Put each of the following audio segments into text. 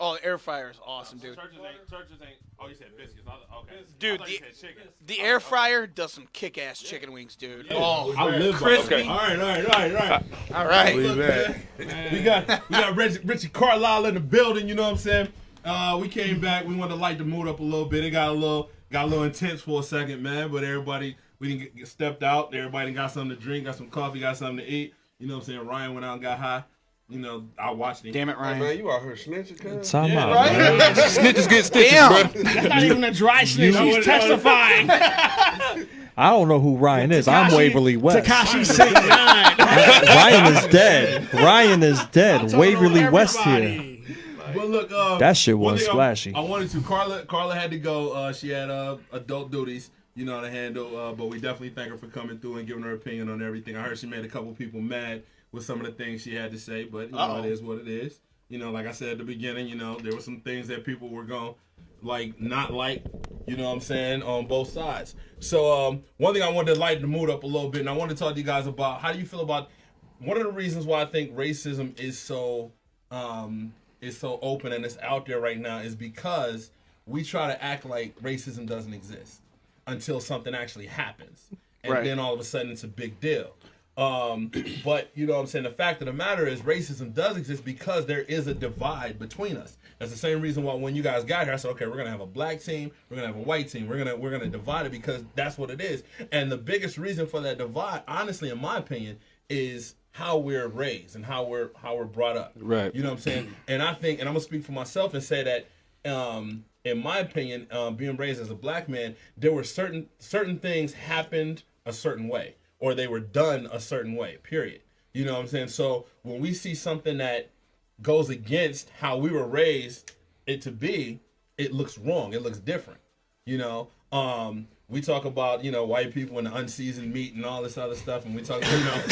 Oh, the air fryer is awesome, dude. Churches ain't. Oh, you said biscuits. Okay. Dude, I thought you said chicken. the air fryer does some kick-ass chicken wings, dude. Yeah. Oh, I live crispy. Okay. All right. All right. Look, man, we got Richie Carlisle in the building. You know what I'm saying? We came back. We wanted to light the mood up a little bit. It got a little intense for a second, man. But everybody, we didn't get stepped out. Everybody got something to drink, got some coffee, got something to eat. You know what I'm saying? Ryan went out and got high. You know, I watched him. Damn it, Ryan. Hey, man, you out here snitching, cuz? Time out. Right? Snitches get stitches, Damn. bro. That's not even a dry snitch. He's testifying. I don't know who Ryan is. I'm Waverly West. Tekashi 69. Ryan is dead. Ryan is dead. Waverly West here. But look, that shit one was thing splashy. I wanted to. Carla had to go. She had adult duties, you know, to handle. But we definitely thank her for coming through and giving her opinion on everything. I heard she made a couple people mad with some of the things she had to say, but you know, it is what it is. You know, like I said at the beginning, you know, there were some things that people were going not like, you know what I'm saying, on both sides. So one thing I wanted to lighten the mood up a little bit, and I want to talk to you guys about how do you feel about one of the reasons why I think racism is so open and it's out there right now is because we try to act like racism doesn't exist until something actually happens. And then all of a sudden it's a big deal. But you know what I'm saying, the fact of the matter is racism does exist because there is a divide between us. That's the same reason why when you guys got here I said, okay, we're gonna have a black team, we're gonna have a white team, we're gonna divide it because that's what it is. And the biggest reason for that divide, honestly, in my opinion, is how we're raised and how we're brought up. Right. You know what I'm saying? And I think, and I'm gonna speak for myself and say that in my opinion, being raised as a black man, there were certain things happened a certain way. Or they were done a certain way, period. You know what I'm saying? So when we see something that goes against how we were raised it to be, it looks wrong. It looks different. You know, we talk about, you know, white people and the unseasoned meat and all this other stuff, and we talk, you know.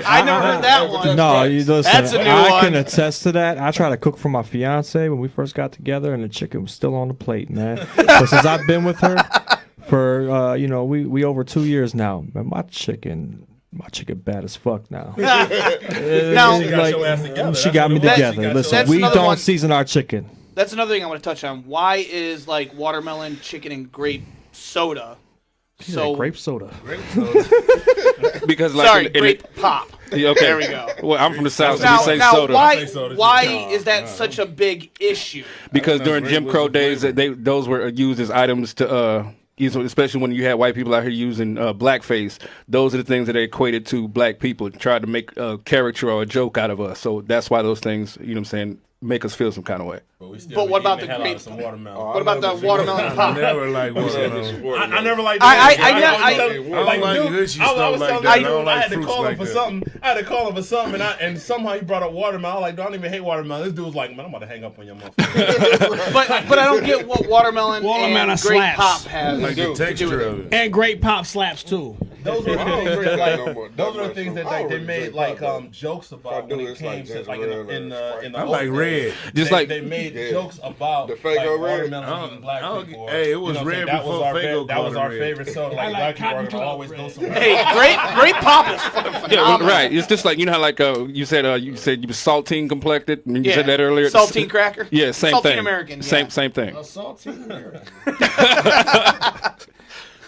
I never heard that one. No, you listen. That's a new I one. can attest to that. I tried to cook for my fiance when we first got together, and the chicken was still on the plate, man. But since I've been with her for, you know, we over 2 years now, man, my chicken bad as fuck now. Now, She got your ass together. She got me together. Listen, That's we another don't one. season our chicken. That's another thing I want to touch on. Why is like watermelon, chicken, and grape soda so Grape soda. Because like Sorry, grape pop. Yeah, okay. There we go. Well, I'm from the South, so Now, we say now soda. why I say soda, why too. is that such a big issue? Because during grape Jim was Crow the days, flavor. those were used as items to, especially when you had white people out here using blackface. Those are the things that they equated to black people, tried to make a character or a joke out of us. So that's why those things, you know what I'm saying, make us feel some kind of way. But what about the grape? Some watermelon. What about the watermelon pop? I never like watermelon. I never liked I don't like Gucci stuff like that. I don't like I had to fruits call him like for that. something. I had to call him for something, and somehow he brought up watermelon. I was like, I don't even hate watermelon. This dude was like, man, I'm about to hang up on your motherfucker. but I don't get what watermelon Watermelon and grape slaps. pop has Like to the do texture with of it. it. And grape pop slaps too. Those were the I don't things drink that that no more. those are the That things much. that I like, they don't made drink like that. jokes If I about do, when it it's came like to like in the I like red. Just they, like they made Yeah. jokes about The Faygo like red? watermelon eating black I don't- people. hey, it was You know what I'm red saying? That was before our Faygo that was called our it red. favorite soda. Like I like black people are cotton gonna club always red. go somewhere. Hey, grape pop is fucking Yeah, phenomenal. right. It's just like, you know how like you said you were saltine complected. You Yeah. said that earlier. Saltine cracker. Yeah, same Saltine thing. American. Yeah. Same thing.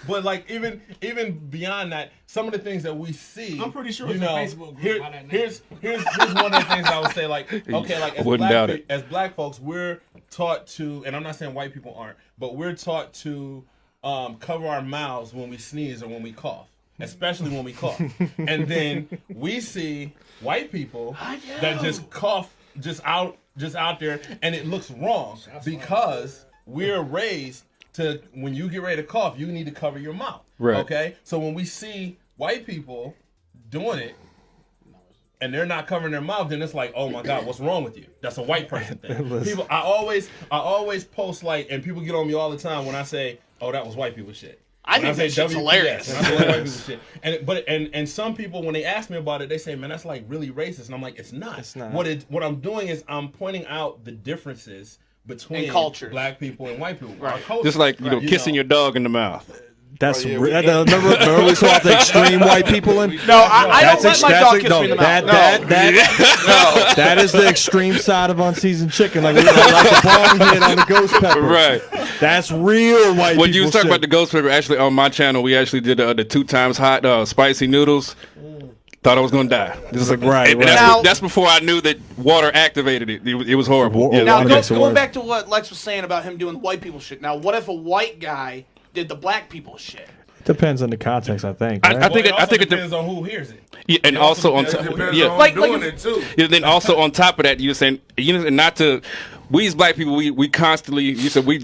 But like even beyond that, some of the things that we see, I'm pretty sure you it's a know, Facebook group by that name. here's one of the things I would say. Like, okay, like Wouldn't doubt as black folks, we're taught to, and I'm not saying white people aren't, but we're taught to cover our mouths when we sneeze or when we cough, especially when we cough. And then we see white people that just cough just out there, and it looks wrong because we're raised to, when you get ready to cough, you need to cover your mouth. Right. Okay? So when we see white people doing it and they're not covering their mouth, then it's like, oh my God, what's wrong with you? That's a white person thing. People, I always post like, and people get on me all the time when I say, oh, that was white people shit. I When think that shit's WPS, hilarious. when I say white people shit. And some people, when they ask me about it, they say, man, that's like really racist. And I'm like, it's not. It's not. What I'm doing is I'm pointing out the differences between And cultures. black people and white people. Our Right. cultures. Just like, you know, kissing your dog in the mouth. That's remember we saw the extreme white people in. No, I don't let my dog kiss me in the mouth. That is the extreme side of unseasoned chicken, like the bong hit on the ghost pepper. Right. That's real white. When you people was talking shit. about the ghost pepper, actually on my channel, we actually did the 2 times hot spicy noodles. Thought I was gonna die. This is Right. That's before I knew that water activated it. It was horrible. Yeah. Now, Water makes it going worse. back to what Lex was saying about him doing white people shit. Now, what if a white guy did the black people shit? Depends on the context, I think. Right? I think it depends on who hears it. Yeah, and also on It top, depends yeah. on Like- doing like- it too. Yeah, then also on top of that, you were saying, and not to, we as black people, we constantly, you said we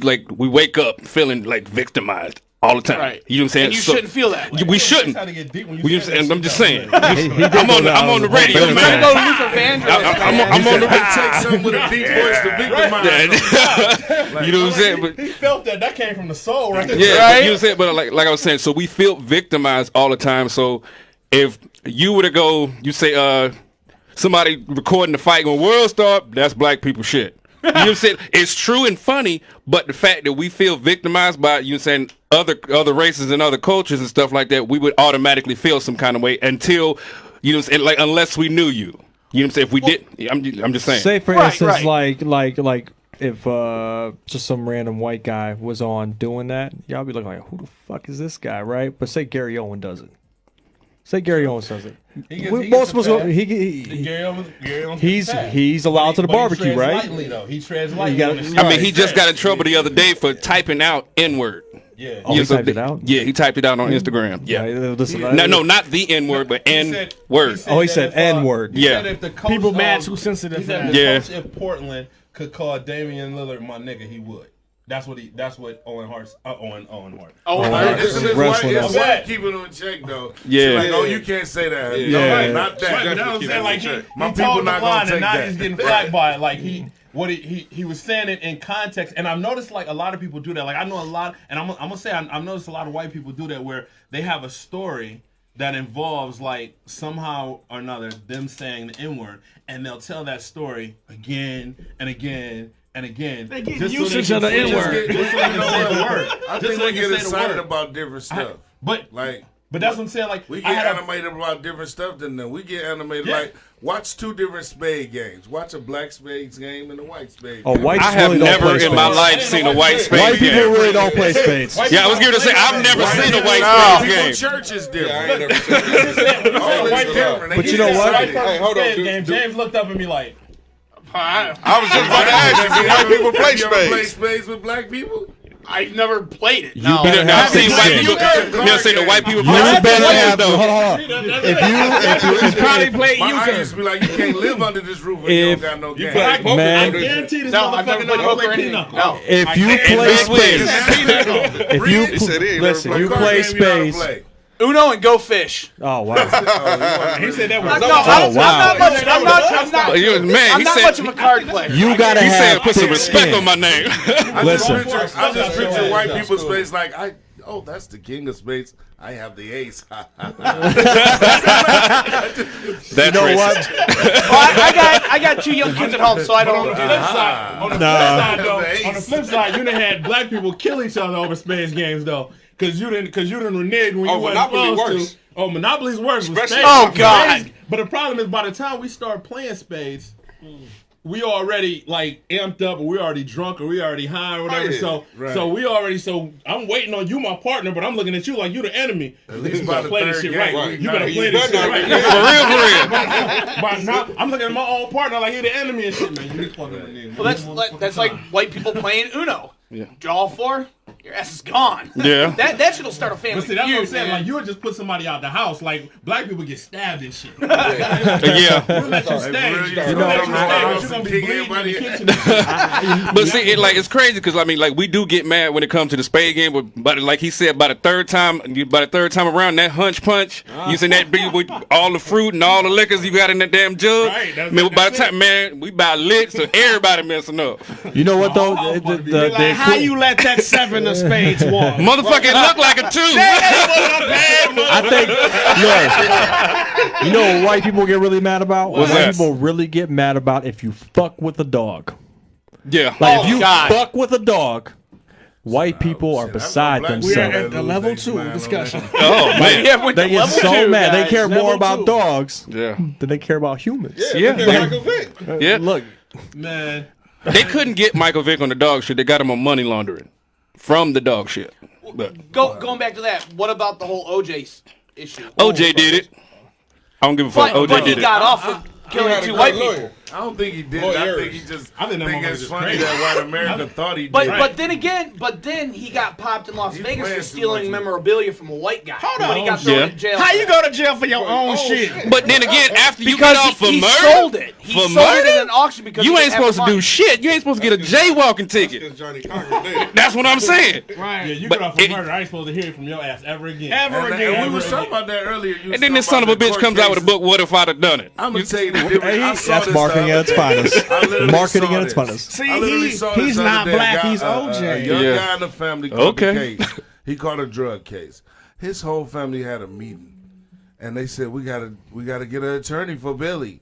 wake up feeling like victimized all the time. Right. You know what I'm saying? And you shouldn't feel that way. We shouldn't. Trying to get deep when you We say just, that I'm shit, just though. saying. He did I'm go on down the the radio, whole I'm man. trying to go Luther Vandross. I'm on the It takes something with a deep voice to victimize. Yeah. You know what I'm saying? But He felt that. That came from the soul, right? yeah, Right? you know what I'm saying? But like I was saying, so we feel victimized all the time. So if you were to go, you say, somebody recording the fight when World Star, that's black people shit. You know what I'm saying? It's true and funny, but the fact that we feel victimized by, you know what I'm saying, other races and other cultures and stuff like that, we would automatically feel some kind of way until, you know what I'm saying, like, unless we knew you. You know what I'm saying? If we did, I'm just saying. Say for Right, instance, right. like if just some random white guy was on doing that, y'all be looking like, who the fuck is this guy, right? But say Gary Owen does it. Say Gary Owens does it. Most of us, he's allowed to the barbecue, right? Lightly, though. He treads lightly. gotta- on the I mean, street. he just got in trouble the other day for typing out N-word. Yeah. Oh, he typed it out? Yeah, he typed it out on Instagram. Yeah. Listen, No, not the N-word, but N-word. Oh, he that said if, N-word. he Yeah. said if the coach, People mad too sensitive He for said that. if the Yeah. coach of Portland could call Damian Lillard my nigga, he would. That's what Owen Hart. Oh, It's Wrestling. white keep it on check though. Yeah. Like, oh, you can't say that. Yeah. No, not that. Right, but that's what I'm saying. Like he My told people the not line gonna and take now that. he's getting flagged by it. Like he was saying it in context, and I've noticed like a lot of people do that. Like I know a lot, and I'm gonna say I've noticed a lot of white people do that where they have a story that involves like somehow or another them saying the N-word, and they'll tell that story again and again and again. They get just usage they of the can- N-word. Just so they can say the word. I Just think so we they get can say the excited word. about different stuff. But Like that's what I'm saying. Like we I get had a- animated about different stuff than them. We get animated Yeah. like watch 2 different spade games. Watch a black spades game and a white spade Oh, game. whites I have really don't never play in my spades. life seen a white spade White people game. really don't play spades. Yeah, I was going to say, I've never seen a white White spade people game. church is different. All Always this different. But you know what? Hey, hold on, game. James looked up at me like, I was just about to ask you, do white people play Have you ever played spades? spades with black people? I've never played it. You No. better You never have seen thick white skin. people? You never seen the white people You play better spades, have. though? Hold on. If Probably played My euchre. aunt used to be like, you can't live under this roof if you If- don't got no game. Man, I guarantee this No, I've never motherfucker played knows poker to or play anything. pinochle. No. if you play Big spades, if you He said he ain't listen, never you Card play game you know how to spades. play. Uno and go fish. Oh wow. He said that was No, wow. I'm not much. I'm not. Man, I'm he not said, much of a card player. You gotta he said, have put some thick respect on skin. my name. Listen. I just picture white people's face like, that's the king of spades. I have the ace. That's You know racist. what? I got 2 young kids at home, so I don't. On the flip side, on the flip side, you done had black people kill each other over spades games though, because you didn't reneged when you wasn't Monopoly supposed worse. to. Oh, Monopoly's worse. with Especially- spades. Oh, God. Spades- But the problem is, by the time we start playing spades, we already like amped up, or we already drunk, or we already high, or whatever. Oh, yeah. So, Right. so I'm waiting on you, my partner, but I'm looking at you like you the enemy. At least You by better the play this third shit game, right. we You better know. play You this shit better right. For real, for real. But now I'm looking at my own partner like he the enemy and shit, man. You fucking nigga. Well, that's like white people playing Uno. Yeah. Draw 4, your ass is gone. Yeah. That shit'll start a family But see, that's what I'm feud, saying. man. Like, you would just put somebody out the house. Like, black people get stabbed and shit. Yeah. We'll let you stay. real, You you know, know, let you stay, but you're gonna be kick bleeding in the everybody. kitchen. But see, it's crazy because we do get mad when it comes to the spade game. But like he said, by the third time around, that hunch punch, you see that big with all the fruit and all the liquors you got in that damn jug. Right, that's- Man, by the that's time, man, we about lit, so everybody messing up. You know what though? Oh, Like, how you let that 7 of spades walk? Motherfucker, it look like a 2. I think, you know what white people get really mad about? What's White that? people really get mad about if you fuck with a dog. Yeah. Like Oh, if you God. fuck with a dog, White people are shit, beside I'm a black We are themselves. at the level 2 discussion. Oh man. Yeah, with They the get level so two, mad. They guys. care more Level about 2. dogs Yeah. than they care about humans. Yeah. Michael Vick. Yeah. Look, Man, They couldn't get Michael Vick on the dog shit. They got him on money laundering from the dog shit. But Going back to that, what about the whole OJ issue? OJ did it. I don't give a fuck. But OJ he did it. got off for He killing had a 2 great white lawyer. people. I don't think he did. Lawyers. I think he just I think that think motherfucker it's just funny crazy. that white America thought he did. But then he got popped in Las He Vegas playing for too stealing much. memorabilia from a white guy. Hold When he on. got thrown Yeah. in jail. How you go to jail for your own shit? But then again, after you Because get off for he murder, sold it. He for sold murder, it at an auction because you he ain't didn't have supposed to the do money. shit. You ain't supposed to get a jaywalking ticket. Because Johnny Cochran did. That's what I'm saying. Right. yeah, you But get off for it- murder. I ain't supposed to hear it from your ass ever again. Ever And again. we were talking about that earlier. You was And then this talking son of a about the bitch court comes out with a cases. book. What if I'd have done it? I'm gonna tell you the difference. hey, I saw that's this marketing the at other its day. finest. I literally Marketing saw at its this. finest. See, I literally saw this he's the other not day. A black. guy- He's A OJ. young Yeah. guy in the family called Okay. the case. He caught a drug case. His whole family had a meeting, and they said we gotta get an attorney for Billy.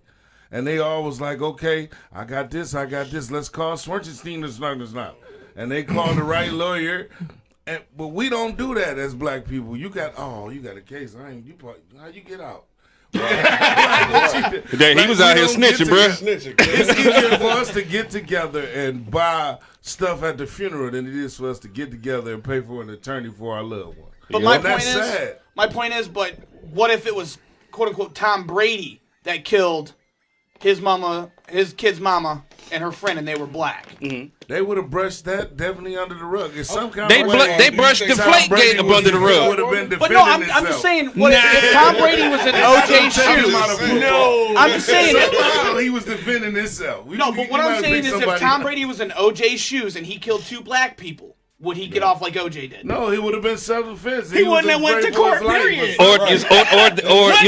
And they all was like, okay, I got this. Let's call Swerchenstein or not. And they called the right lawyer. But we don't do that as black people. You got a case. How you get out? He was out here snitching, bruh. Snitching. It's easier for us to get together and buy stuff at the funeral than it is for us to get together and pay for an attorney for our loved one. But And that's sad. my point is, but what if it was quote unquote Tom Brady that killed his kid's mama, and her friend, and they were black? They would have brushed that definitely under the rug. It's some kind They of way. they brushed Deflategate up under the rug. Would have been But no, I'm defending just itself. saying, what if Tom Brady was in OJ's shoes? No, I'm just saying. Somehow he was defending himself. No, but what I'm saying is, if Tom Brady was in OJ's shoes and he killed 2 black people, would he get off like OJ did? No, he would have been self-defense. He wouldn't have went to court, period. Or you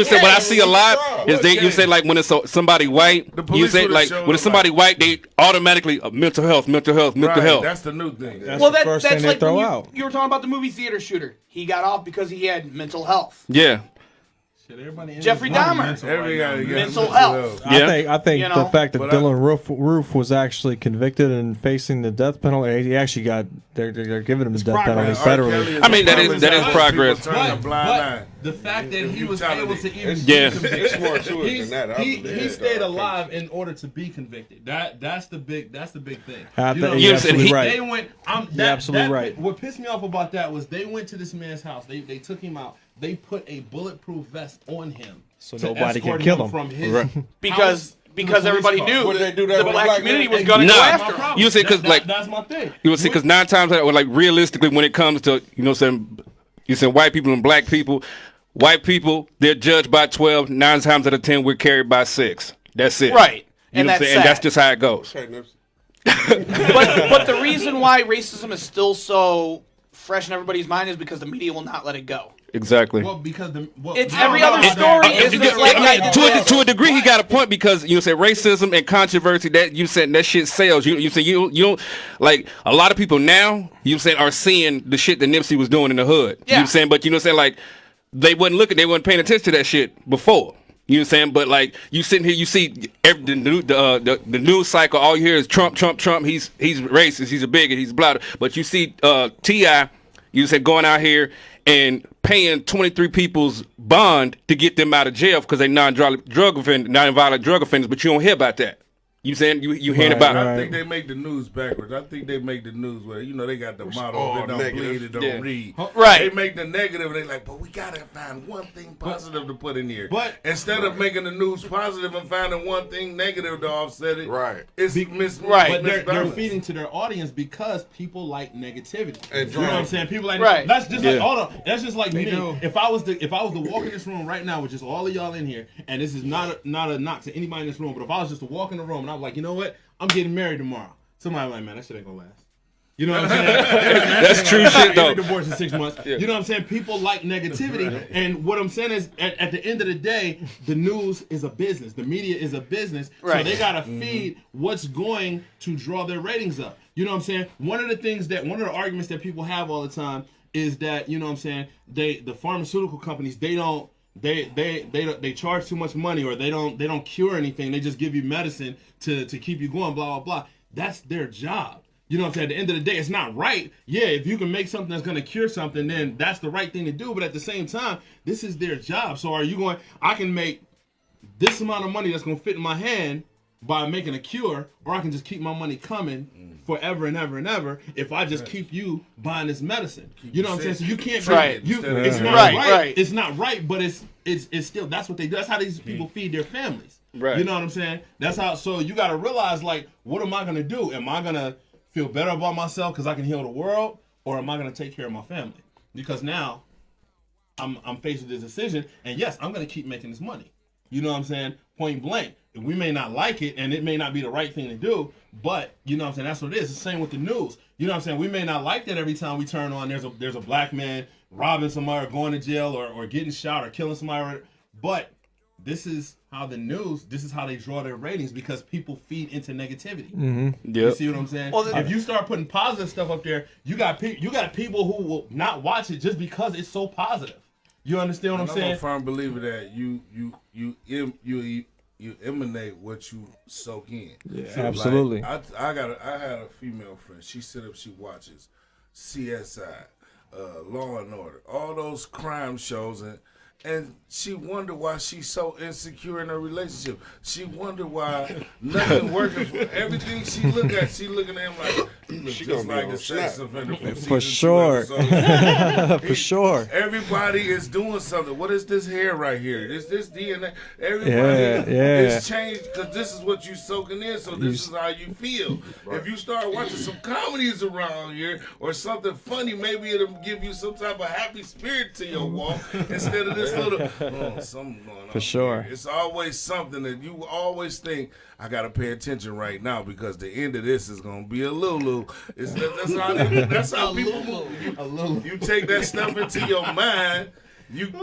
say what I see a lot is you say like when it's somebody white, The you police say would've like showed when it's up somebody white, they automatically mental health. Right, that's the new thing. That's Well, the first thing that's they like throw when out. you were talking about the movie theater shooter. He got off because he had mental health. Yeah. Shit, everybody in Jeffrey this room Dahmer. mental Everybody right got to now. get Mental health. Yeah. I think You the know? fact that But Dylan Roof was actually convicted and facing the death penalty, he actually got they're giving him the death penalty progress. federally. I mean, that is progress. But the fact that he was able to even Yeah. be convicted, It's more to it than that. I he believe. stayed alive in order to be convicted. That's the big thing. I You think know, you're Yes, and absolutely he- right. They went. You're absolutely right. What pissed me off about that was they went to this man's house. They took him out. They put a bulletproof vest on him So to nobody can escort kill him him. from his Right. Because police everybody car. knew Would they do that the with black black community men? was going to Nah. go That's after my him. problem. You see, 'cause, like- that's my thing. You will see, because 9 times out, like realistically, when it comes to you saying white people and black people, white people they're judged by 12. 9 times out of 10, we're carried by 6. That's it. Right. You And know what I'm that's saying? And that's sad. just how it goes. Hey, Nips. But the reason why racism is still so fresh in everybody's mind is because the media will not let it go. Exactly. Well, because It's every other story is just like to a degree, he got a point because you said racism and controversy that you said that shit sells. You said you don't like a lot of people now. You said are seeing the shit that Nipsey was doing in the hood. Yeah. You saying, but you know what I'm saying, like they wasn't looking, they wasn't paying attention to that shit before. You know what I'm saying? But like you sitting here, you see the news cycle. All you hear is Trump. He's racist. He's a bigot. He's blah. But you see T.I. You said going out here and paying 23 people's bond to get them out of jail because they non-violent drug offenders. But you don't hear about that. You saying you hearing about? I think they make the news backwards. I think they make the news where they got the motto all if it don't negative. bleed, it don't Yeah. read. Right. They make the negative. They like, but we gotta find one thing positive to put in here. But- instead of making the news positive and finding one thing negative to offset it, Right. It's Right. But they're misbalanced. feeding to their audience because people like negativity. And You know what I'm drama. saying? People like Right. That's just like Yeah. hold on. That's just like me. do. If I was to walk in this room right now with just all of y'all in here, and this is not a knock to anybody in this room, but if I was just to walk in the room and I was like, you know what, I'm getting married tomorrow. Somebody like, man, that shit ain't gonna last. You know what I'm saying? That's true shit though. Divorced in 6 months. You know what I'm saying? People like negativity, and what I'm saying is, at the end of the day, the news is a business. The media is a business, Right. so they gotta feed what's going to draw their ratings up. You know what I'm saying? One of the arguments that people have all the time is that you know what I'm saying. The pharmaceutical companies they charge too much money, or they don't cure anything. They just give you medicine to keep you going. Blah blah blah. That's their job. You know what I'm saying? At the end of the day, it's not right. Yeah, if you can make something that's going to cure something, then that's the right thing to do. But at the same time, this is their job. So are you going, I can make this amount of money that's going to fit in my hand by making a cure, or I can just keep my money coming forever and ever and ever if I just keep you buying this medicine. You know what I'm saying? So you can't be, Right. it's not Right, right. right. It's not right, but it's still, that's what they do. That's how these people feed their families. Right. You know what I'm saying? That's how, so you got to realize, like, what am I going to do? Am I going to feel better about myself because I can heal the world, or am I going to take care of my family? Because now I'm faced with this decision, and yes, I'm going to keep making this money. You know what I'm saying? Point blank. We may not like it, and it may not be the right thing to do, but you know what I'm saying? That's what it is. It's the same with the news. You know what I'm saying? We may not like that every time we turn on. There's a black man robbing somebody, or going to jail, or getting shot, or killing somebody. But this is how the news. This is how they draw their ratings, because people feed into negativity. You see what I'm saying? Well, if you start putting positive stuff up there, you got people who will not watch it just because it's so positive. You understand what I'm saying? I'm a firm believer that you emanate what you soak in. Yeah, absolutely. Like, I had a female friend. She said if she watches CSI, Law and Order, all those crime shows, and she wondered why she's so insecure in her relationship. She wondered why nothing working for everything she look at. She looking at him like he looks She just gonna be like on a sex snap. offender from For season 2, sure. episode For sure. Everybody is doing something. What is this hair right here? Is this DNA? Everybody Yeah. is changed because this is what you soaking in. So this is how you feel. If you start watching some comedies around here or something funny, maybe it'll give you some type of happy spirit to your walk instead of this little something going on. For sure. Here. It's always something that you always think I gotta pay attention right now because the end of this is gonna be a Lulu. That's how people move. You take that stuff into your mind.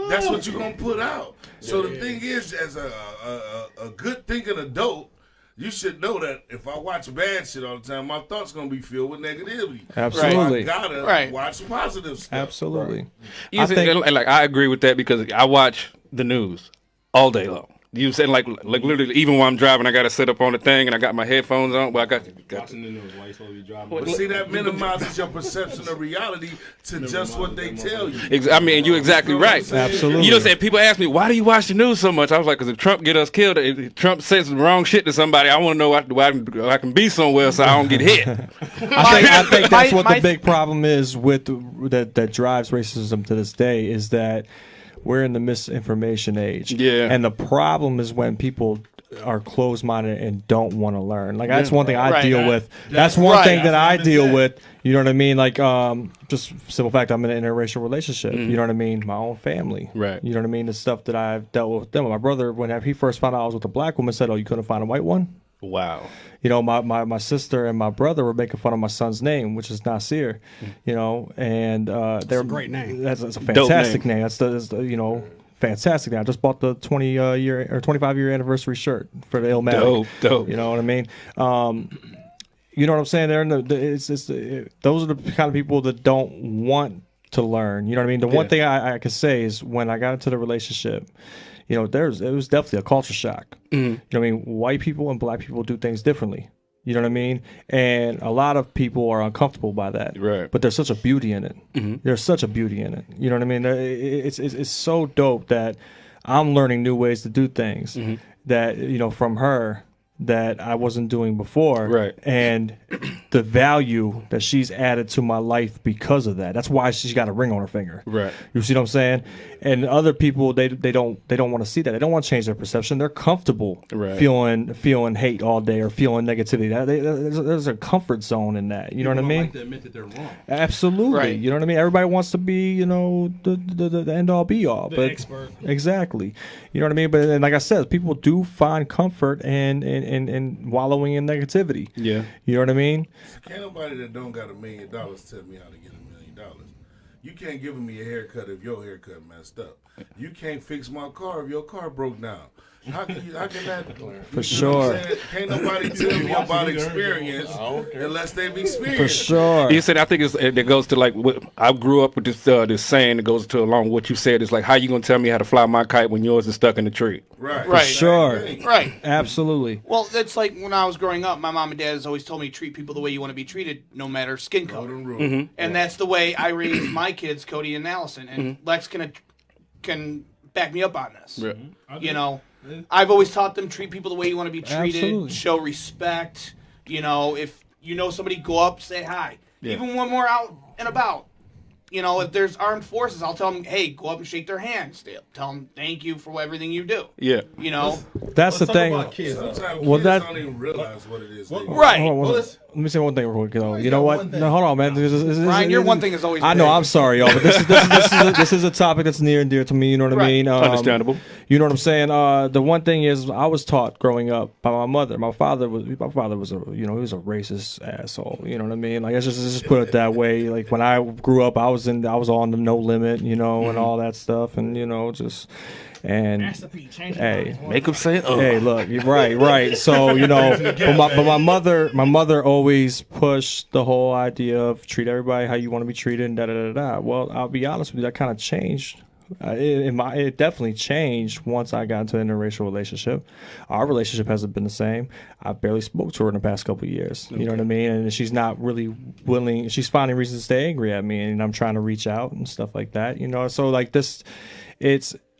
That's what you're gonna put out. So the thing is, as a good thinking adult, you should know that if I watch bad shit all the time, my thoughts gonna be filled with negativity. Absolutely. So I gotta watch positive stuff. Absolutely. I think, and like I agree with that because I watch the news all day long. You said like literally even while I'm driving, I got to sit up on the thing and I got my headphones on. Well, I got Watching the news while you're supposed to be driving. But see, that minimizes your perception of reality to just what they tell you. I mean, you're exactly right. Absolutely. You know what I'm saying? People ask me, why do you watch the news so much? I was like, because if Trump get us killed, if Trump says the wrong shit to somebody, I want to know why I can be somewhere so I don't get hit. I think that's what the big problem is with that drives racism to this day is that we're in the misinformation age. Yeah. And the problem is when people are closed-minded and don't want to learn. Like that's one thing I deal with. That's one thing that I deal with. You know what I mean? Like just simple fact, I'm in an interracial relationship. You know what I mean? My own family. Right. You know what I mean? The stuff that I've dealt with them. My brother, when he first found out I was with a black woman, said, "Oh, you couldn't find a white one?" Wow. You know, my sister and my brother were making fun of my son's name, which is Nasir. You know, and they're a great name. That's a fantastic name. That's the fantastic name. I just bought the 20-year or 25-year anniversary shirt for the Illmatic. Dope. You know what I mean? You know what I'm saying? They're in those are the kind of people that don't want to learn. You know what I mean? The one thing I could say is when I got into the relationship, you know, it was definitely a culture shock. You know what I mean? White people and black people do things differently. You know what I mean? And a lot of people are uncomfortable by that. Right. But there's such a beauty in it. There's such a beauty in it. You know what I mean? It's so dope that I'm learning new ways to do things that, you know, from her that I wasn't doing before. Right. And the value that she's added to my life because of that. That's why she's got a ring on her finger. Right. You see what I'm saying? And other people, they don't want to see that. They don't want to change their perception. They're comfortable feeling hate all day or feeling negativity. There's a comfort zone in that. You know what I mean? Like to admit that they're wrong. Absolutely. Right. You know what I mean? Everybody wants to be, you know, the end all be all. The expert. Exactly. You know what I mean? But and like I said, people do find comfort and wallowing in negativity. Yeah. You know what I mean? Can't nobody that don't got $1 million tell me how to get $1 million. You can't give me a haircut if your haircut messed up. You can't fix my car if your car broke down. How can that? For sure. Can't nobody tell me about experience unless they've experienced. For sure. You said I think it goes to like I grew up with this saying that goes to along what you said. It's like how you gonna tell me how to fly my kite when yours is stuck in the tree? Right. Right. Sure. Right. Absolutely. Well, that's like when I was growing up, my mom and dad has always told me treat people the way you want to be treated, no matter skin color. And that's the way I raised my kids, Cody and Allison. And Lex can back me up on this. Yeah. You know, I've always taught them treat people the way you want to be treated, Absolutely. show respect. You know, if you know somebody, go up, say hi. Even when we're out and about. You know, if there's armed forces, I'll tell them, hey, go up and shake their hands. Tell them thank you for everything you do. Yeah. You know? That's the thing. Sometimes Well, kids that- don't even realize what it is. they do. Right. Hold on, let me say one thing real quick. Though. You know what? No, hold on, man. Ryan, your one thing is always I know. big. I'm sorry, y'all, but this is a topic that's near and dear to me. You know what I Right. mean? Understandable. You know what I'm saying? The one thing is, I was taught growing up by my mother. My father was he was a racist asshole. You know what I mean? Like, let's just put it that way. Like when I grew up, I was on the No Limit, you know, and all that stuff, and you know, hey. Make them say, oh. Hey, look, you're right. So, you know, but my mother always pushed the whole idea of treat everybody how you want to be treated and da. Well, I'll be honest with you, that kind of changed. It definitely changed once I got into an interracial relationship. Our relationship hasn't been the same. I barely spoke to her in the past couple of years. You know what I mean? And she's not really willing. She's finding reasons to stay angry at me, and I'm trying to reach out and stuff like that. You know, so like this,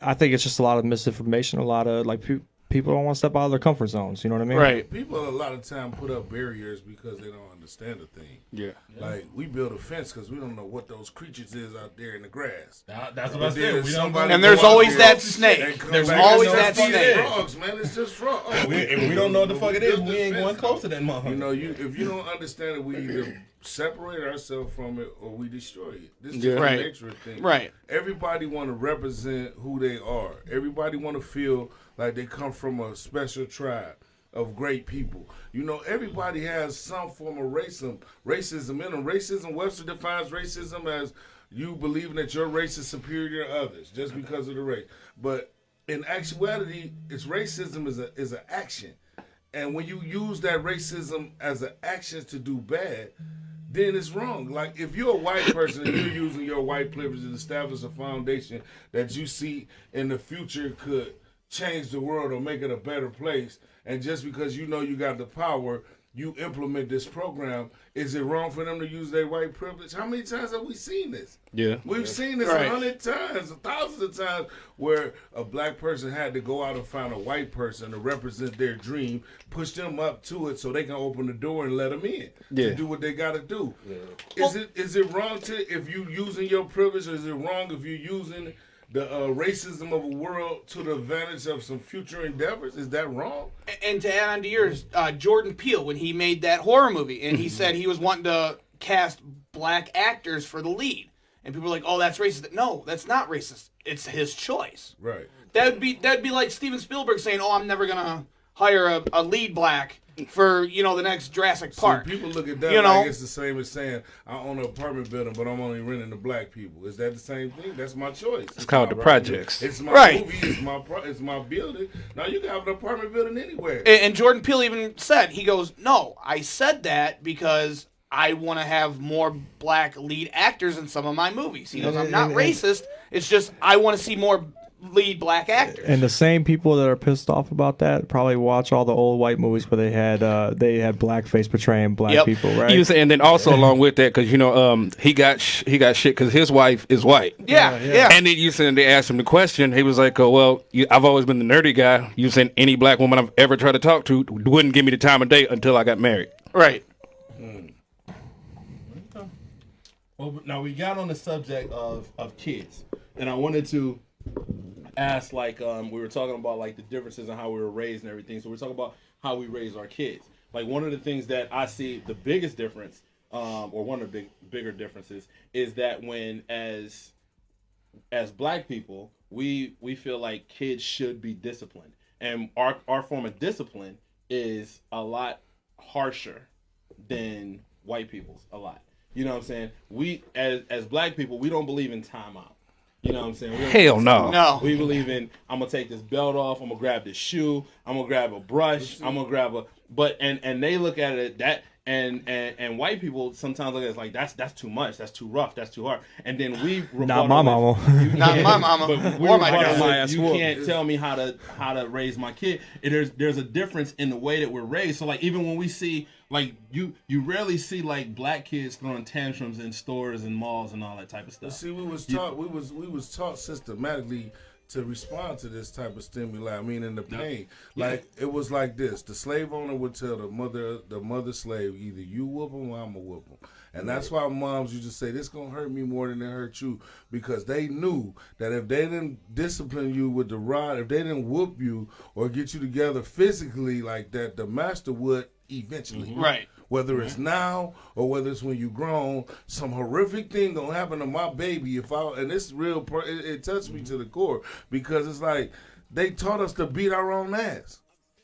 I think it's just a lot of misinformation. A lot of like people don't want to step out of their comfort zones. You know what I mean? Right. People a lot of time put up barriers because they don't understand the thing. Yeah. Like we build a fence because we don't know what those creatures is out there in the grass. That's what I said. We don't Somebody And there's go out always there that snake. and come There's back always and that say, snake. Frogs, man. It's just frogs. Oh, if we don't know what the fuck it is, we ain't going close to that You motherfucker. know, if you don't understand it, we either separate ourselves from it or we destroy it. This is Yeah. just Right. the nature of things. Right. Everybody want to represent who they are. Everybody want to feel like they come from a special tribe of great people. You know, everybody has some form of racism in them. Racism, Webster defines racism as you believing that your race is superior to others just because of the race. But in actuality, racism is an action. And when you use that racism as an action to do bad, then it's wrong. Like if you're a white person and you're using your white privilege to establish a foundation that you see in the future could change the world or make it a better place, and just because you know you got the power, you implement this program, is it wrong for them to use their white privilege? How many times have we seen this? Yeah. We've seen this Right. 100 times, thousands of times, where a black person had to go out and find a white person to represent their dream, push them up to it so they can open the door and let them in Yeah. to do what they got to do. Yeah. Is it wrong if you using your privilege, or is it wrong if you're using the racism of a world to the advantage of some future endeavors? Is that wrong? And to add on to yours, Jordan Peele, when he made that horror movie, and he said he was wanting to cast black actors for the lead. And people were like, oh, that's racist. No, that's not racist. It's his choice. Right. That'd be like Steven Spielberg saying, oh, I'm never going to hire a lead black for, you know, the next Jurassic Park. See, people look at that You like know? it's the same as saying, I own an apartment building, but I'm only renting to black people. Is that the same thing? That's my choice. It's called my the right. projects. It's my Right. movie. It's my building. Now you can have an apartment building anywhere. And Jordan Peele even said, he goes, no, I said that because I want to have more black lead actors in some of my movies. He goes, I'm not racist. It's just I want to see more lead black actors. And the same people that are pissed off about that probably watch all the old white movies where they had blackface portraying black Yep. people, right? He was, and then also along with that, because you know, he got shit because his wife is white. Yeah. And then you said they asked him the question. He was like, "Oh well, I've always been the nerdy guy. You said any black woman I've ever tried to talk to wouldn't give me the time of day until I got married." Right. Well, now we got on the subject of kids, and I wanted to ask, like, we were talking about like the differences in how we were raised and everything. So we're talking about how we raise our kids. Like one of the things that I see the biggest difference, or one of the bigger differences, is that when as black people, we feel like kids should be disciplined, and our form of discipline is a lot harsher than white people's. A lot. You know what I'm saying? We as black people, we don't believe in timeout. You know what I'm saying? Hell no. No. We believe in, I'm going to take this belt off, I'm going to grab this shoe, I'm going to grab a brush, I'm going to grab a, but, and they look at it, that, and white people sometimes look at it like, that's too much, that's too rough, that's too hard. And then we Not my mama. Not my mama or my dad. You can't tell me how to raise my kid. There's a difference in the way that we're raised. So like even when we see like you rarely see like black kids throwing tantrums in stores and malls and all that type of stuff. See, we was taught systematically to respond to this type of stimuli. I mean, in the pain, like it was like this: the slave owner would tell the mother slave, either you whoop them or I'm gonna whoop them. And that's why moms used to say, this gonna hurt me more than it hurt you, because they knew that if they didn't discipline you with the rod, if they didn't whoop you or get you together physically like that, the master would eventually. Right. Whether it's now or whether it's when you grown, some horrific thing gonna happen to my baby and it's real. It touched me to the core, because it's like they taught us to beat our own ass.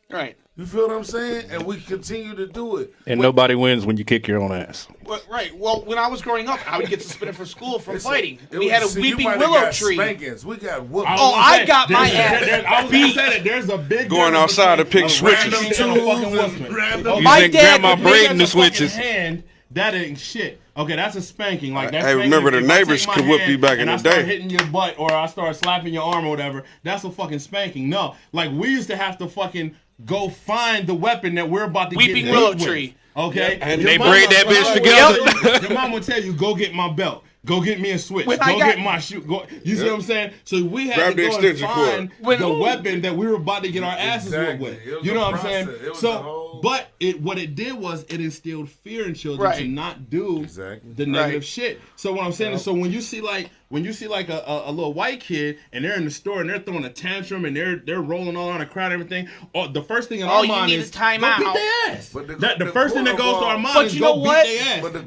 Right. You feel what I'm saying? And we continue to do it. And nobody wins when you kick your own ass. Well, right. Well, when I was growing up, I would get suspended from school from fighting. We We had a weeping willow tree. Spankings. We got whooped. Oh, I got my ass I was gonna beat. say that there's a big Going difference outside to between pick a switches. random tool and a fucking whooping. My Using dad grandma would make braiding the That's a fucking switches. hand, that ain't shit. Okay, that's a spanking. Like that's Hey, remember the neighbors could whip you back in the I start day. hitting your butt or I start slapping your arm or whatever. That's a fucking spanking. No, like we used to have to fucking go find the weapon that we're about to Weeping get willow hit with. tree. Okay, And Your they mama- braid that bitch together. Your mom will tell you, go get my belt. Go get me a switch. When Go I got- get my shoe. Go, you see what I'm saying? So we had Grab to the go and extension cord. find When- the weapon that we were about to get our asses Exactly. whooped It with. was You a know what I'm saying? process. It was So, the whole- but what it did was it instilled fear in children to Right. not do Exactly. the negative Right. shit. So what I'm saying is, so when you see like a little white kid and they're in the store and they're throwing a tantrum and they're rolling all around the crowd and everything, the first thing in our you mind need is a timeout. go beat their ass. But The first thing that core goes to of our all- mind But is you go know beat what? their ass. But the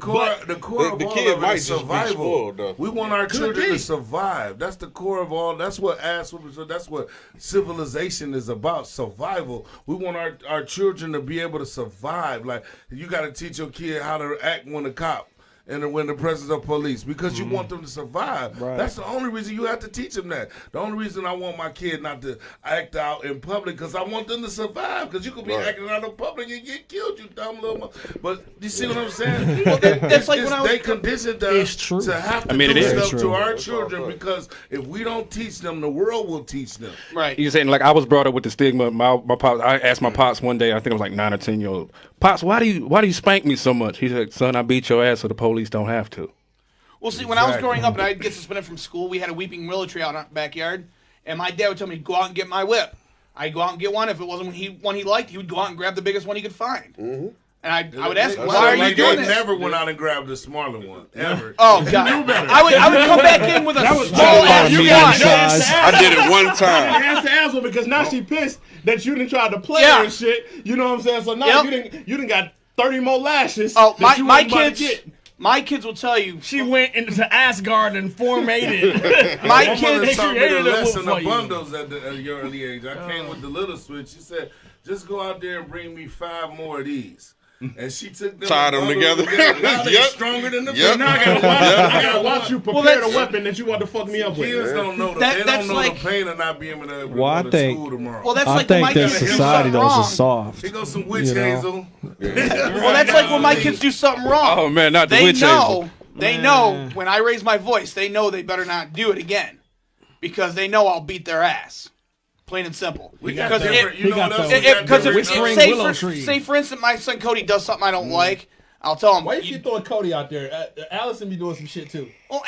core of the all kid of it might is just be survival. spoiled, though. We want our children be. to survive. That's the core of all. That's what ass whooping. So that's what civilization is about. Survival. We want our children to be able to survive. Like you got to teach your kid how to act when a cop. And when the presence of police, because you want them to survive. Right. That's the only reason you have to teach them that. The only reason I want my kid not to act out in public, because I want them to survive. Because you could be acting out in public and get killed, you dumb little. But you see what I'm saying? That's like when I was. They conditioned It's us true. to have to I mean, do it is stuff true. to our children, because if we don't teach them, the world will teach them. Right. You saying like I was brought up with the stigma. My pops. I asked my pops one day. I think I was like 9 or 10 years old. Pops, why do you spank me so much? He said, "Son, I beat your ass so the police don't have to." Well, see, when I was Exactly. growing up and I'd get suspended from school, we had a weeping willow tree out in our backyard, and my dad would tell me to go out and get my whip. I'd go out and get one. If it wasn't one he liked, he would go out and grab the biggest one he could find. Mm-hmm. And I would ask him, That's why are like you doing they this? never went out and grabbed the smaller one, ever. Oh, God. I would come back in with a small ass medium one. size. I did it one time. Ask the asshole because now she pissed that you didn't try to play Yeah. her and shit. You know what I'm saying? So now Yep. you didn't got 30 more lashes. Oh, that you my wasn't about to kids. get. My kids will tell you. She went into Asgard and formated. My My mother kids. taught me created the a lesson whoop of for you. bundles at a early age. I came with the little switch. She said, just go out there and bring me 5 more of these. And she took them Tied them bundled together. Now they Yep. stronger than the Yep. Now I gotta watch you prepare that's- the weapon that you want to fuck me up with. Kids don't know That- they that's don't know like- the pain of not being able to Well, I go to think- school tomorrow. Well, that's I like when think my this kids do society something knows wrong. is soft. Here goes some witch You know. hazel. Well, that's like when my kids do something wrong. Oh man, not the They witch know. hazel. They know when I raise my voice. They know they better not do it again, because they know I'll beat their ass. Plain and simple. Because Different- you know what else? because We got if different- say for instance my son Cody does something I don't like, I'll tell him. Why you keep throwing Cody out there? Allison be doing some shit too. Well,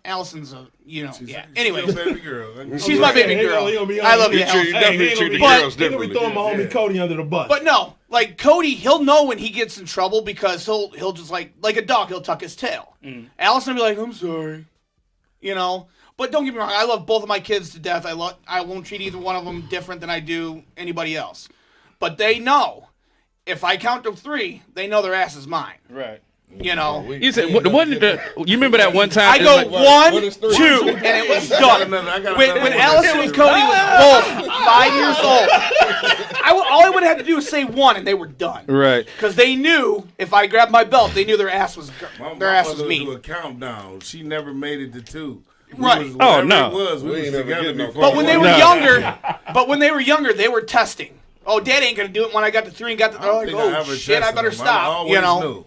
Allison's a yeah. Anyway, She's a baby girl. she's my baby girl. I love you, You Allison. definitely treat the But- girls He gonna be differently. throwing my homie Cody under the bus. But no, like Cody, he'll know when he gets in trouble because he'll just like a dog, he'll tuck his tail. Allison will be like, I'm sorry, you know. But don't get me wrong, I love both of my kids to death. I won't treat either one of them different than I do anybody else. But they know if I count to 3, they know their ass is mine. Right. You know, You said what did you remember that one time? I It's go like- 1, what is 3? 2, and it was done. I got When another one. Allison and Cody was both 5 years old, all I would have to do was say 1, and they were done. Right. Because they knew if I grabbed my belt, they knew their ass was My their ass was mother would do me. a countdown. She never made it to 2. Right. Whatever no. it was, we We was ain't never together getting no before. But when they were No. younger, they were testing. Oh, Dad ain't gonna do it when I got to 3 and got to. I don't Like, think I oh ever shit, I tested better them. stop. always You know. knew.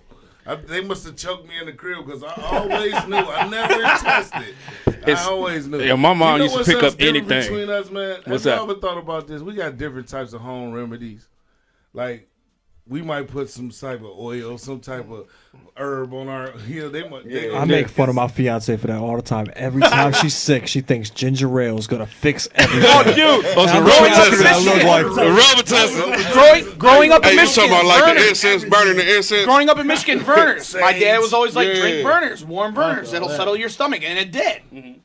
They must have choked me in the crib because I always knew. I never tested. I always knew. Yeah, my mom used to what's pick up different anything. between us, man? What's Have that? you ever thought about this? We got different types of home remedies. Like, we might put some type of oil, some type of herb on our heel. I make fun of my fiance for that all the time. Every time she's sick, she thinks ginger ale is gonna fix everything. Oh, dude. Oh, some Growing up in Michigan. Michigan, growing up in Hey, you Michigan, talking about like the burners. incense, burning the incense? Growing up in Michigan, burners. My dad was always like, Yeah. drink burners, warm burners. It'll settle your stomach, and it did.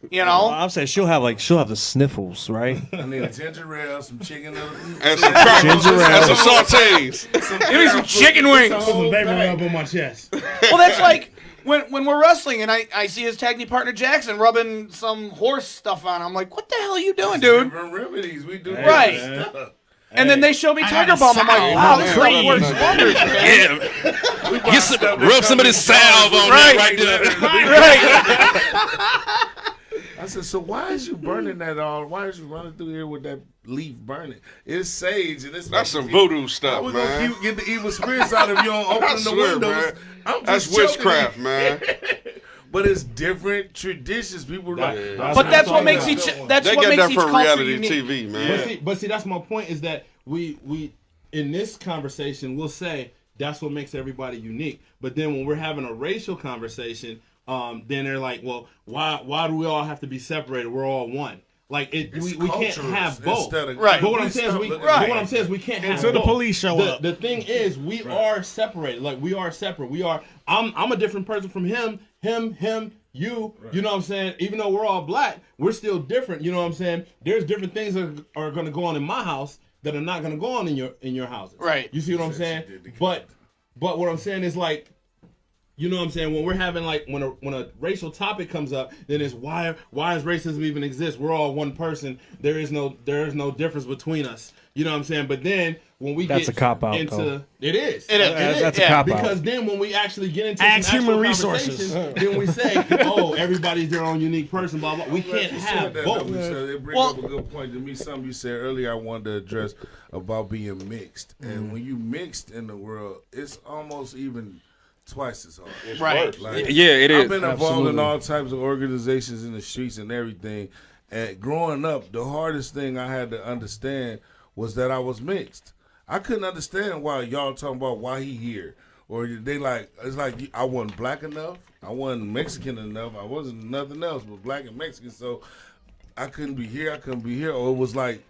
You know. I'm saying she'll have the sniffles, right? I need ginger ale, some chicken. And some crackers Ginger ale. and some sautés. Give me some chicken wings. Put some baby rub on my chest. Well, that's like when we're wrestling and I see his tag team partner Jackson rubbing some horse stuff on. I'm like, what the hell are you doing, dude? Different remedies. We do Right. different stuff. And then they show me I Tiger got Balm. I'm like, salve wow, on this the stuff cream. works wonders, man. Yeah. Rub some of this salve on Right. that right there. Right. I said, so why is you burning that all? Why is you running through here with that leaf burning? It's sage and it's That's some voodoo How stuff, we man. gonna get the evil spirits out if you don't I open the swear, windows? man. I'm That's just joking. witchcraft, man. But it's different traditions. People like. But that's what makes each. That's They what get makes that each from culture reality unique. TV, man. But see, that's my point. Is that we in this conversation we'll say that's what makes everybody unique. But then when we're having a racial conversation, then they're like, well, why do we all have to be separated? We're all one. Like we can't have both. Right. But what I'm saying is we can't have Until the both. police show up. The thing is we are separated. Like we are separate. I'm a different person from him, you. You know what I'm saying? Even though we're all black, we're still different. You know what I'm saying? There's different things that are going to go on in my house that are not going to go on in your houses. Right. You see what I'm saying? But what I'm saying is like, you know what I'm saying? When we're having like when a racial topic comes up, then it's why does racism even exist? We're all one person. There is no difference between us. You know what I'm saying? But then when we That's get a cop-out, into though. it is. That's a yeah, cop-out. Because then when we actually get into Ask some human actual resources. conversations, then we say, oh, everybody's their own unique person, blah, blah. We can't have both. It brings up a good point to me. Something you said earlier I wanted to address about being mixed. And when you mixed in the world, it's almost even twice as hard. Right. Like, Yeah, it is. I've been involved in Absolutely. all types of organizations in the streets and everything. And growing up, the hardest thing I had to understand was that I was mixed. I couldn't understand why y'all talking about why he here. Or they like, it's like I wasn't black enough. I wasn't Mexican enough. I wasn't nothing else but black and Mexican. So I couldn't be here. Or it was like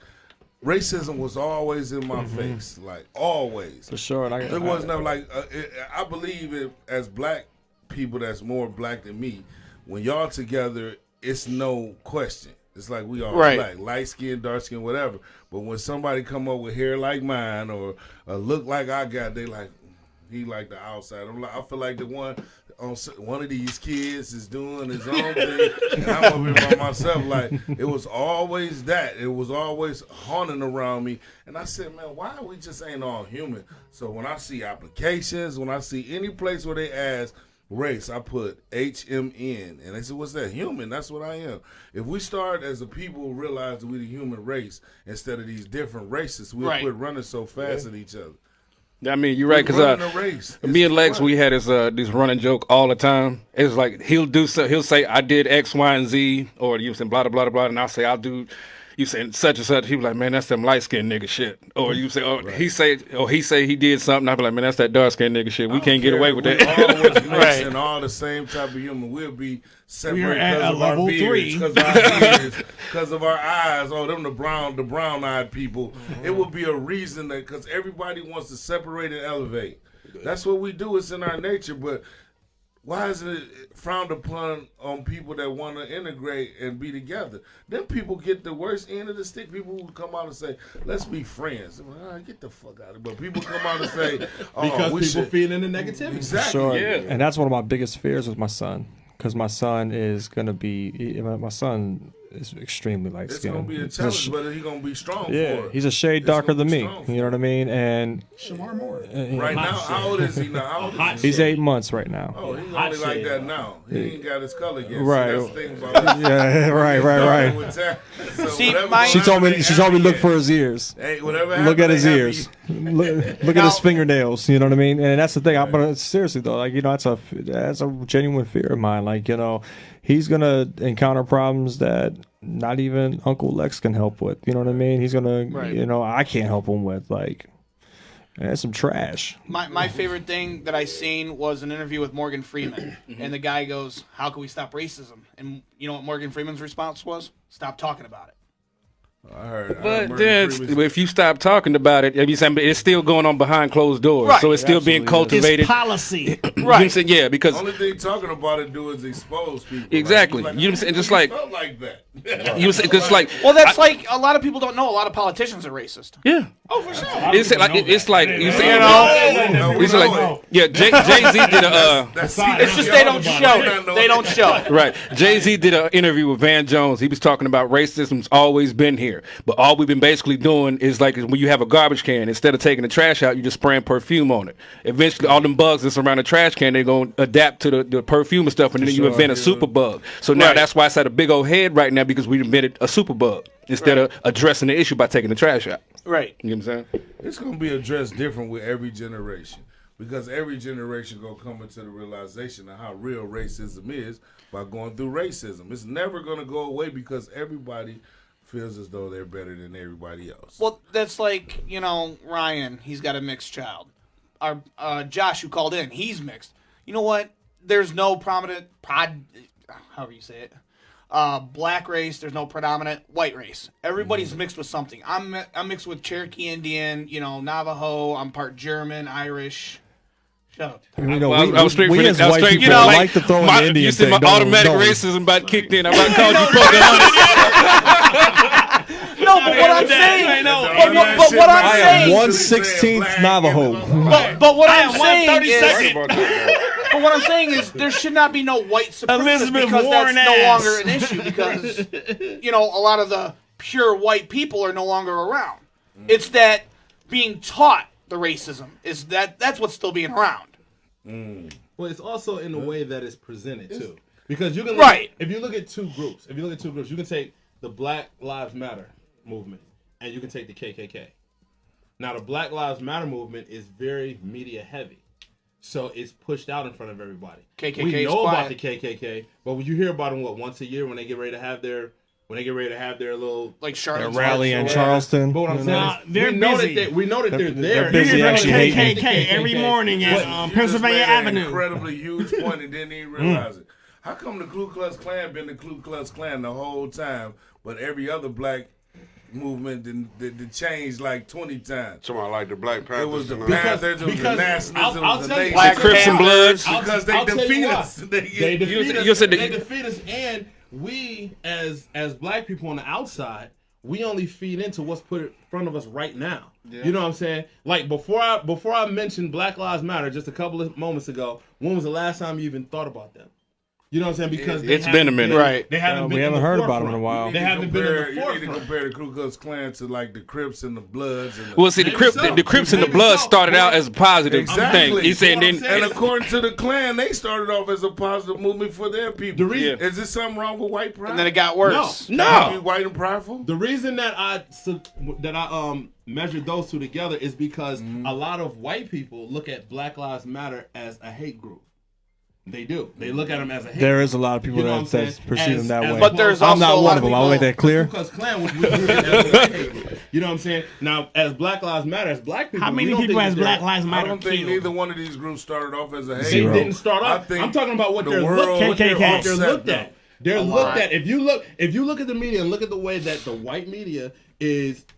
racism was always in my face. Like always. For sure. And It was never like I believe it as black people that's more black than me. When y'all together, it's no question. It's like we all Right. black, light skin, dark skin, whatever. But when somebody come up with hair like mine or a look like I got, they like he like the outside. I feel like the one of these kids is doing his own thing, and I'm over here by myself. Like it was always that. It was always haunting around me. And I said, man, why we just ain't all human? So when I see applications, when I see any place where they ask race, I put HMN, and they said, what's that? Human. That's what I am. If we start as a people realize that we the human race instead of these different races, we'll Right. quit running so fast at each other. I mean, you're right, Running because a race. me It's and Lex, fun. we had this running joke all the time. It's like he'll say I did X, Y, and Z, or you say blah blah blah blah, and I'll say I'll do. You say such and such. He was like, man, that's them light skinned nigga shit. Or you say, oh, he say he did something. I'll be like, man, that's that dark skinned nigga shit. We can't get away with We that. always mix Right. and all the same type of human. We'll be separate We are at because a of our level beards, 3. because of our beards, because of our eyes. Oh, them the brown-eyed people. It will be a reason that because everybody wants to separate and elevate. That's what we do. It's in our nature, but. Why is it frowned upon on people that want to integrate and be together? Then people get the worst end of the stick. People who come out and say, let's be friends. I'm like, all right, get the fuck out of it. But people come out and say, oh, Because we people should. feed into negativity. Exactly. Sure. Yeah. And that's one of my biggest fears with my son. Because my son is going to be, my son is extremely light It's skinned. gonna be a challenge, but he's gonna be strong Yeah, for it. he's a shade It's darker gonna than be me. strong for You know what I mean? And Shamar Moore. Right now, how old is he now? How old is he? he's 8 months right now. Oh, he's Hot only like shade. that now. He ain't got his color yet. Right. See, that's the thing about Yeah, right. with time. So See, whatever She told me happen, look for his ears. Hey, whatever Look at happen, his they ears. happy. Look at his fingernails. You know what I mean? And that's the thing. But seriously though, like, you know, that's a genuine fear of mine. Like, you know, he's gonna encounter problems that not even Uncle Lex can help with. You know what I mean? He's gonna, Right. you know, I can't help him with. Like, that's some trash. My favorite thing that I seen was an interview with Morgan Freeman, and the guy goes, "How can we stop racism?" And you know what Morgan Freeman's response was? Stop talking about it. I heard. But then, if you stop talking about it, it's still going on behind closed doors. Right. So it's still being cultivated. It's policy. You know what I'm saying? Yeah, because only thing talking about it do is expose people. Exactly. Like, You know what I'm saying? Just you like- felt like that. you was just like, Well, that's like a lot of people don't know. A lot of politicians are racist. yeah. Oh, for sure. It's like you say, You know, it's like, yeah. Jay Z did a. It's just they don't show it. They don't show it. Right. Jay-Z did an interview with Van Jones. He was talking about racism's always been here. But all we've been basically doing is like when you have a garbage can, instead of taking the trash out, you just spraying perfume on it. Eventually, all them bugs that's around the trash can, they're going to adapt to the perfume and stuff, and then you invent a super bug. So now that's why it's at a big old head right now, because we invented a super bug instead of addressing the issue by taking the trash out. Right. You know what I'm saying? It's gonna be addressed different with every generation because every generation gonna come into the realization of how real racism is by going through racism. It's never gonna go away because everybody feels as though they're better than everybody else. Well, that's like, you know, Ryan, he's got a mixed child. Our Josh, who called in, he's mixed. You know what? There's no prominent, however you say it, black race. There's no predominant white race. Everybody's mixed with something. I'm mixed with Cherokee Indian, you know, Navajo. I'm part German, Irish. Shut up. You know, I was straight for we the- as I was white straight people for the- like to throw in my, the Indian you said thing. my don't- automatic don't we? racism about kicked in. I about called you Pocahontas. No, but what I'm saying, but what I'm I am saying, 1/16 Navajo. but what I'm saying is, 1/32nd. but what I'm saying is, there should not be no white supremacists Elizabeth because Warren that's no ass. longer an issue because, you know, a lot of the pure white people are no longer around. It's that being taught the racism is that's what's still being around. Well, it's also in the way that it's presented too, because you can Right. if you look at two groups, you can take the Black Lives Matter movement and you can take the KKK. Now, the Black Lives Matter movement is very media heavy, so it's pushed out in front of everybody. KKK we is know about quiet. the KKK, but when you hear about them, once a year when they get ready to have their little Like Charlotte rally in Yeah. Know? But what I'm saying Nah, is, they're we know busy. that we know that they're there. They're busy You hear about actually hating. KKK every morning at You just Pennsylvania made an Avenue. incredibly huge point and didn't even realize it. How come the Ku Klux Klan been the Ku Klux Klan the whole time, but every other black movement did change like 20 times? Somebody like the Black Panthers. It was the and all that. Panthers, it was the because Nationals, it I'll was the tell you- Nation. Black Crips and Bloods. Because they I'll tell you defeat why. us. They defeat us. you said that- They defeat us, and we as black people on the outside, we only feed into what's put in front of us right now. You know what I'm saying? Like before I mentioned Black Lives Matter just a couple of moments ago, when was the last time you even thought about them? You know what I'm saying? Because It's been a minute. Right. They haven't been we in haven't the heard about them in a forefront. while. They haven't been in the You need to forefront. compare the Ku Klux Klan to like the Crips and the Bloods. And the, Well, see, the Maybe Crips, so. the Crips and the Maybe Bloods so. started out as a positive Exactly. thing. He said, You know what I'm then saying? and according to the Klan, they started off as a positive movement for their people. The reason- Is there something wrong with white pride? And then it got worse. Be no. white and prideful? The reason that I measured those two together is because a lot of white people look at Black Lives Matter as a hate group. They do. They look at them as a hate There group. is a lot of people You know that what I'm saying? perceive them that As way. But there's I'm also not a one lot of of them. I'll make that clear. Ku Klux Klan, which we look at as a white hate group. You know what I'm saying? Now, as Black Lives Matter, as black people, How we many don't people think has that Black they're- Lives I Matter don't think killed? neither one of these groups started off as a hate. They Zero. didn't start I off. think I'm talking about what the they're world- looked at. KKK. What they're looked at. They're looked lot. at. If you look at the media and look at the way that the white media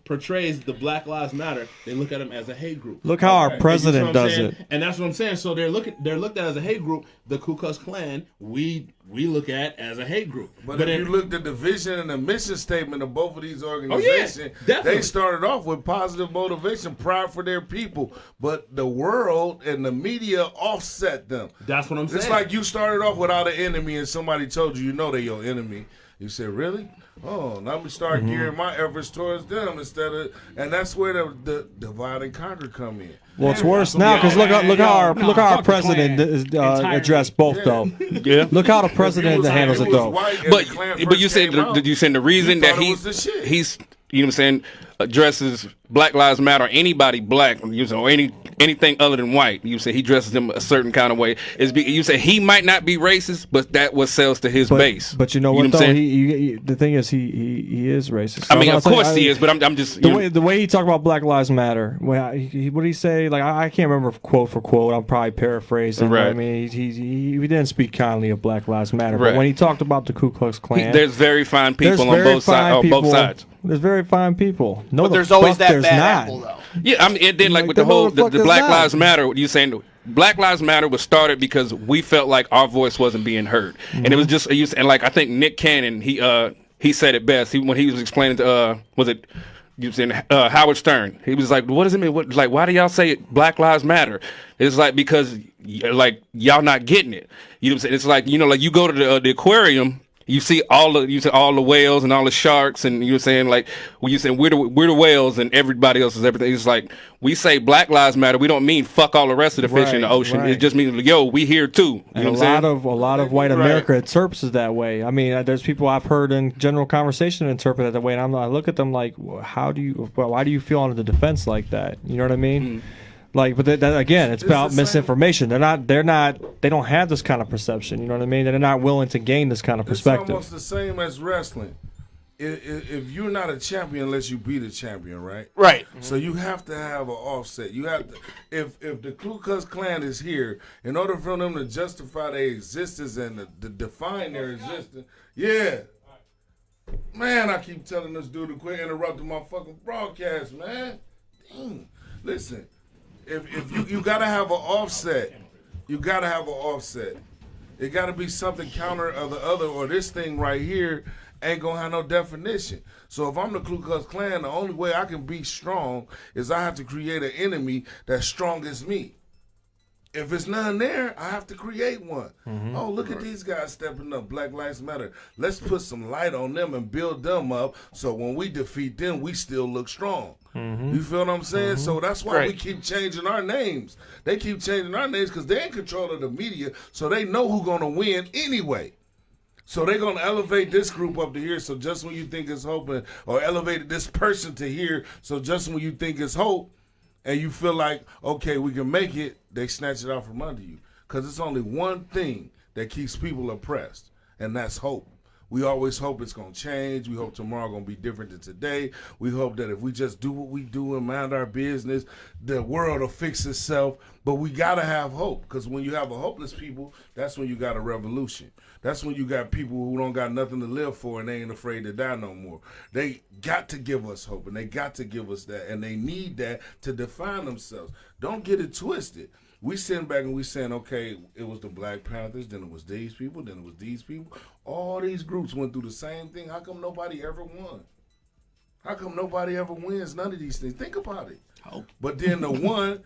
portrays the Black Lives Matter, they look at them as a hate group. Look how our And president you see what I'm does saying? it. And that's what I'm saying. So they're looked at as a hate group. The Ku Klux Klan, we look at as a hate group. But if you look at the vision and the mission statement of both of these organizations, definitely. they started off with positive motivation, pride for their people. But the world and the media offset them. That's what I'm saying. It's like you started off without an enemy and somebody told you, you know they're your enemy. You say, really? Oh, now we start gearing my efforts towards them and that's where the divide and conquer come in. Well, it's worse now because look how our president is, addressed both though. Yeah. Look how the president handles it though. But you said the reason that he's you know what I'm saying addresses Black Lives Matter or anybody black, you know, or anything other than white. You say he dresses them a certain kind of way. You say he might not be racist, but that what sells to his base. But you know what though? The thing is he is racist. So I mean, of course he is, but I'm just the way he talked about Black Lives Matter. What did he say? Like I can't remember quote for quote. I'm probably paraphrasing. Right. I mean, he didn't speak kindly of Black Lives Matter. Right. But when he talked about the Ku Klux Klan, there's very fine people on both sides. There's very fine people. No, but there's always that there's bad not. apple, though. Yeah, I mean, and then like with the whole the Black Lives Matter, you saying Black Lives Matter was started because we felt like our voice wasn't being heard, and it was just and like I think Nick Cannon he said it best when he was explaining to Howard Stern. He was like, "What does it mean? Why do y'all say Black Lives Matter?" It's like because like y'all not getting it. You know what I'm saying? It's like like you go to the aquarium. You see all the whales and all the sharks, and you're saying like when you saying we're the whales and everybody else is everything. It's like we say Black Lives Matter. We don't mean fuck all the rest of the fish in the ocean. Right. It just means we here too. You know what I'm saying? A lot of white America interprets it that way. I mean, there's people I've heard in general conversation interpret it that way, and I look at them like, why do you feel on the defense like that? You know what I mean? Mm-hmm. Like, but again, it's about misinformation. They don't have this kind of perception. You know what I mean? They're not willing to gain this kind of perspective. It's almost the same as wrestling. If you're not a champion unless you beat a champion, right? Right. So you have to have an offset. You have to. If the Ku Klux Klan is here, in order for them to justify their existence and to define their existence, yeah. Man, I keep telling this dude to quit interrupting my fucking broadcast, man. Dang. Listen. If you gotta have an offset, you gotta have an offset. It gotta be something counter of the other, or this thing right here ain't gonna have no definition. So if I'm the Ku Klux Klan, the only way I can be strong is I have to create an enemy that's strong as me. If it's none there, I have to create one. Mm-hmm. Oh, look at these guys stepping up. Black Lives Matter. Let's put some light on them and build them up so when we defeat them, we still look strong. Mm-hmm. You feel what I'm saying? Mm-hmm. So that's why we keep changing our names. They keep changing our names because they're in control of the media, so they know who's going to win anyway. So they're going to elevate this group up to here, so just when you think it's hope, or elevate this person to here, so just when you think it's hope, and you feel like, okay, we can make it, they snatch it out from under you. Because it's only one thing that keeps people oppressed, and that's hope. We always hope it's going to change. We hope tomorrow going to be different than today. We hope that if we just do what we do and mind our business, the world will fix itself. But we got to have hope, because when you have a hopeless people, that's when you got a revolution. That's when you got people who don't got nothing to live for and they ain't afraid to die no more. They got to give us hope, and they got to give us that, and they need that to define themselves. Don't get it twisted. We sitting back and we saying, okay, it was the Black Panthers, then it was these people, then it was these people. All these groups went through the same thing. How come nobody ever won? How come nobody ever wins none of these things? Think about it. But then the one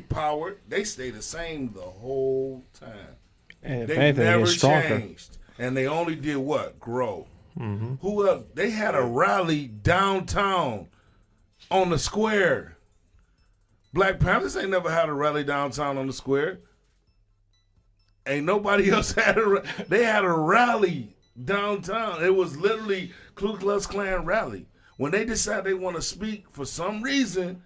power, they stay the same the whole time. And they never changed. And they only did what? Grow. Mm-hmm. Who else? They had a rally downtown on the square. Black Panthers ain't never had a rally downtown on the square. Ain't nobody else had they had a rally downtown. It was literally Ku Klux Klan rally. When they decide they want to speak for some reason,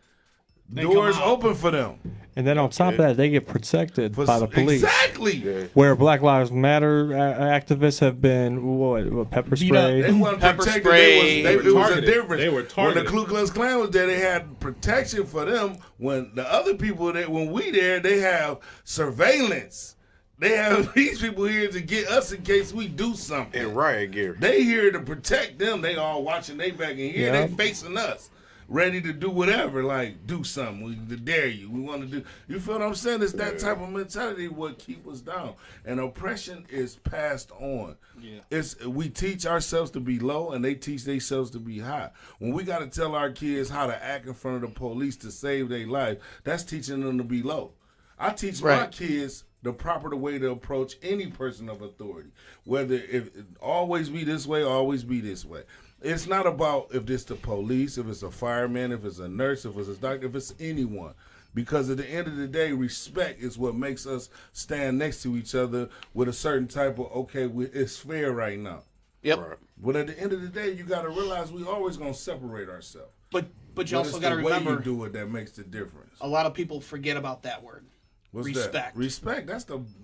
doors open for them. And then on top of that, they get protected by the police. Exactly. Where Black Lives Matter activists have been, what pepper spray? They weren't protected. It was a difference. They were targeted. When the Ku Klux Klan was there, they had protection for them. When the other people, when we there, they have surveillance. They have these people here to get us in case we do something. And riot gear. They here to protect them. They all watching they back in here. They facing us. Ready to do whatever, like do something. We dare you. We want to do. You feel what I'm saying? It's that type of mentality what keep us down. And oppression is passed on. Yeah. We teach ourselves to be low, and they teach themselves to be high. When we got to tell our kids how to act in front of the police to save their life, that's teaching them to be low. I teach my kids the proper way to approach any person of authority. Whether if always be this way, always be this way. It's not about if it's the police, if it's a fireman, if it's a nurse, if it's a doctor, if it's anyone. Because at the end of the day, respect is what makes us stand next to each other with a certain type of, okay, it's fair right now. Yep. Right. But at the end of the day, you got to realize we always going to separate ourselves. But you also got to remember, the way you do it that makes the difference. a lot of people forget about that word. What's Respect. that? Respect.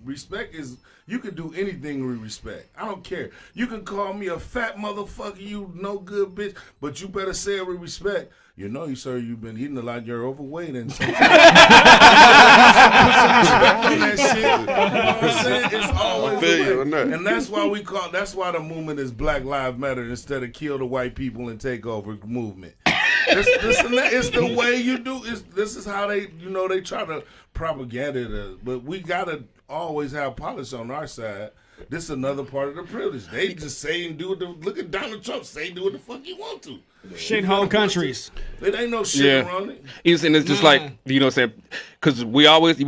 Respect is, you can do anything with respect. I don't care. You can call me a fat motherfucker, you no good bitch, but you better say it with respect. You know, sir, you've been eating a lot. You're overweight, and sometimes put some respect on that shit. You know what I'm saying? It's always I feel the you way. on that. And that's why that's why the movement is Black Lives Matter instead of kill the white people and take over movement. It's the way you do. This is how they, they try to propaganda it. But we gotta always have polish on our side. This is another part of the privilege. They just say and do what look at Donald Trump say and do what the fuck you want to. Shit home countries. It ain't no shit around it. And it's just like, you know what I'm saying? Because we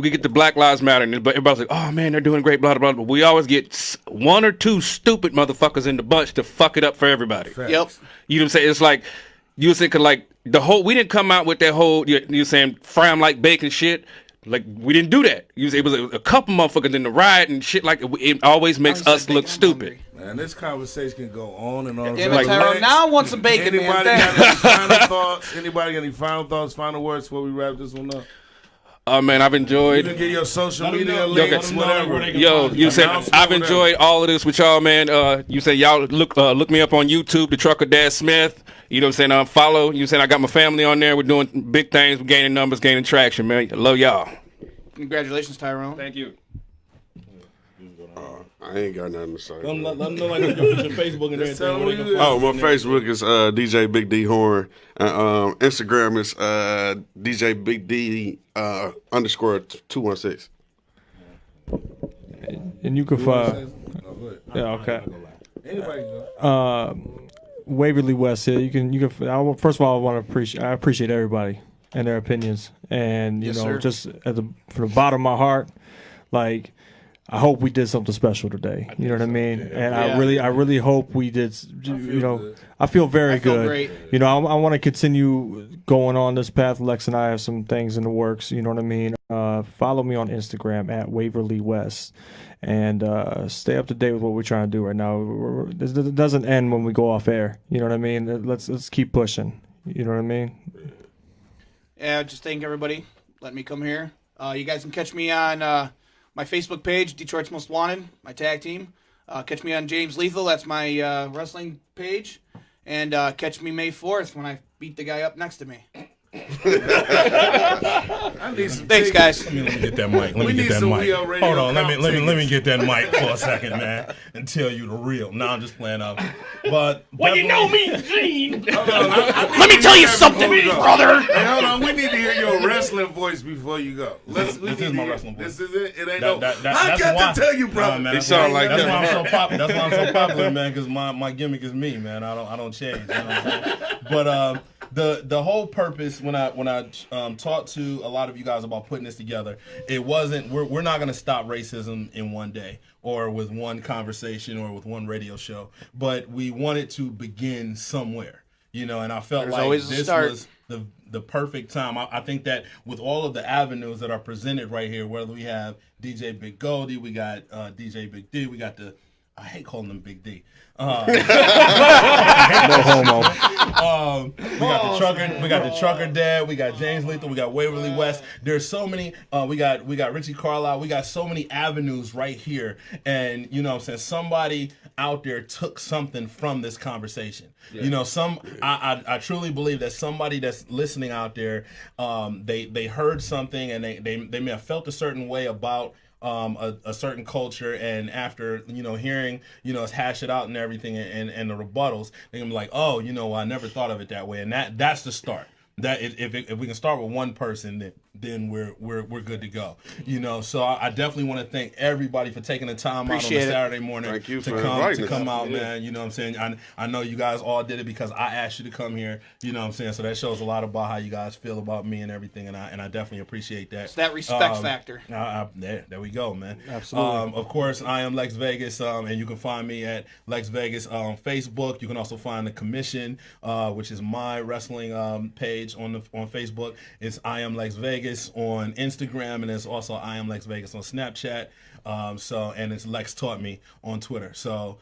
get the Black Lives Matter, but everybody's like, oh man, they're doing great, blah, blah, blah. But we always get one or two stupid motherfuckers in the bunch to fuck it up for everybody. Facts. Yep. You know what I'm saying? It's like, you was thinking like we didn't come out with that whole, you're saying, fry 'em like bacon shit. Like, we didn't do that. It was a couple motherfuckers in the riot and shit like it always makes us look stupid. Man, this conversation can go on and on. Damn it, Tyrone, now I want some bacon, Anybody man. got any final thoughts? Anybody got any final thoughts, final words before we wrap this one up? Man, I've You enjoyed. can get your social Let 'em media know. links, Let 'em know whatever. where they can Yo, find you said Announcement, I've whatever. enjoyed all of this with y'all, man. You said y'all look me up on YouTube, the Trucker Dad Smith. You know what I'm saying? Follow. You saying I got my family on there. We're doing big things. We're gaining numbers, gaining traction, man. I love y'all. Congratulations, Tyrone. Thank you. I ain't got nothing to say. Let them know like your Facebook and Just tell everything. where they them can who Oh, find my you. Facebook is DJ Big D Horn. And Instagram is DJ Big D underscore 216. And you can find. Yeah, okay. Anybody go. Waverly West here. You can. First of all, I appreciate everybody and their opinions, and Yes, sir. just from the bottom of my heart, like, I hope we did something special today. You know what I mean? And Yeah. I really hope we did. good. I feel very I feel good. great. I want to continue going on this path. Lex and I have some things in the works. You know what I mean? Follow me on Instagram at Waverly West, and stay up to date with what we're trying to do right now. This doesn't end when we go off air. You know what I mean? Let's keep pushing. You know what I mean? Yeah, just thank everybody. Let me come here. You guys can catch me on my Facebook page, Detroit's Most Wanted, my tag team. Catch me on James Lethal. That's my wrestling page. And catch me May 4th when I beat the guy up next to me. I need some Thanks, tickets. guys. Let me get that mic. Let We me need get that some mic. Wheel Radio Hold on. Let me tickets. get that mic for a second, man, and tell you the real. No, I'm just playing up. But Well, you know me, Gene. Hold on, I Let me tell you that something, before we go. brother. Hey, hold on. We need to hear your wrestling voice before you go. This is my wrestling voice. This is it. It ain't That- no. that- I that's got why- to tell you, brother. Nah, man, He that's sound why- like that's that. why I'm so popular. That's why I'm so popular, man. Because my gimmick is me, man. I don't change. You know what I'm saying? But the whole purpose when I talked to a lot of you guys about putting this together, it wasn't. We're not gonna stop racism in one day or with one conversation or with one radio show. But we wanted to begin somewhere, and I felt There's like always a this start. was the perfect time. I think that with all of the avenues that are presented right here, whether we have DJ Big Goldie, we got DJ Big D, we got I hate calling them Big D. No homo. We got the trucker dad, we got James Lethal, we got Waverly West. There's so many. We got Richie Carlisle. We got so many avenues right here, and what I'm saying, somebody out there took something from this conversation. I truly believe that somebody that's listening out there, they heard something and they may have felt a certain way about a certain culture, and after hearing us hash it out and everything and the rebuttals, they're gonna be like, oh, I never thought of it that way, and that's the start. if we can start with one person, then we're good to go. You know, so I definitely want to thank everybody for taking the time Appreciate out on it. a Saturday morning Thank you to for come inviting us. out, man. You know what I'm saying? I know you guys all did it because I asked you to come here. You know what I'm saying? So that shows a lot about how you guys feel about me and everything, and I definitely appreciate that. It's that respect factor. There we go, man. Absolutely. Of course, I am Lex Vegas, and you can find me at Lex Vegas on Facebook. You can also find the Commission, which is my wrestling page on Facebook. It's I am Lex Vegas on Instagram, and it's also I am Lex Vegas on Snapchat. And it's Lex Taught Me on Twitter. So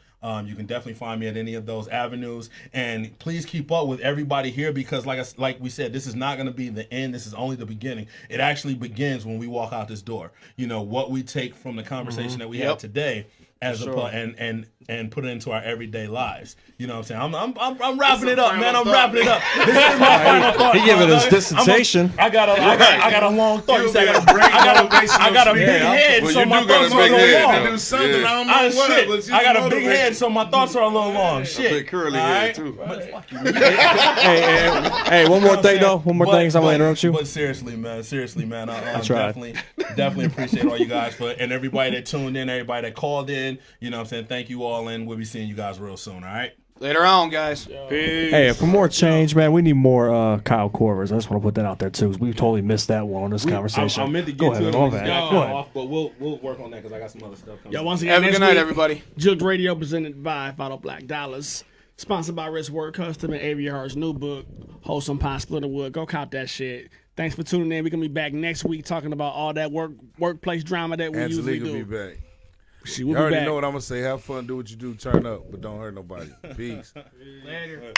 you can definitely find me at any of those avenues, and please keep up with everybody here because, like we said, this is not going to be the end. This is only the beginning. It actually begins when we walk out this door. You know what we take from the conversation that we had today, as and put it into our everyday lives. You know what I'm saying? I'm wrapping it up, man. I'm wrapping it up. This is my final thought. He giving us dissertation. I got a long thought. You said I got a big head, so my thoughts are a little long. Do something. I don't know what, but I got a big head, so my thoughts are a little long. Shit. Big curly head too. Hey, one more thing though. One more thing. So I'm gonna interrupt you. But seriously, man, I tried. definitely appreciate all you guys and everybody that tuned in, everybody that called in. You know what I'm saying? Thank you all, and we'll be seeing you guys real soon. All right. Later on, guys. Hey, for more change, man, we need more Kyle Corvers. I just want to put that out there too, because we totally missed that one on this conversation. I meant to Go get ahead, to all it, that. got Go cut ahead. off, but we'll work on that because I got some other stuff coming. Yo, once again, Have a next good night, week, everybody. JOOKED Radio presented by Vital Black Dollars. Sponsored by Rich Word Custom and Avery Hart's new book, Wholesome Pie Splitter Wood. Go cop that shit. Thanks for tuning in. We're going to be back next week talking about all that workplace drama that we usually Angelique will do. be back. She You will be already back. know what I'm gonna say. Have fun, do what you do, turn up, but don't hurt nobody. Peace. Later.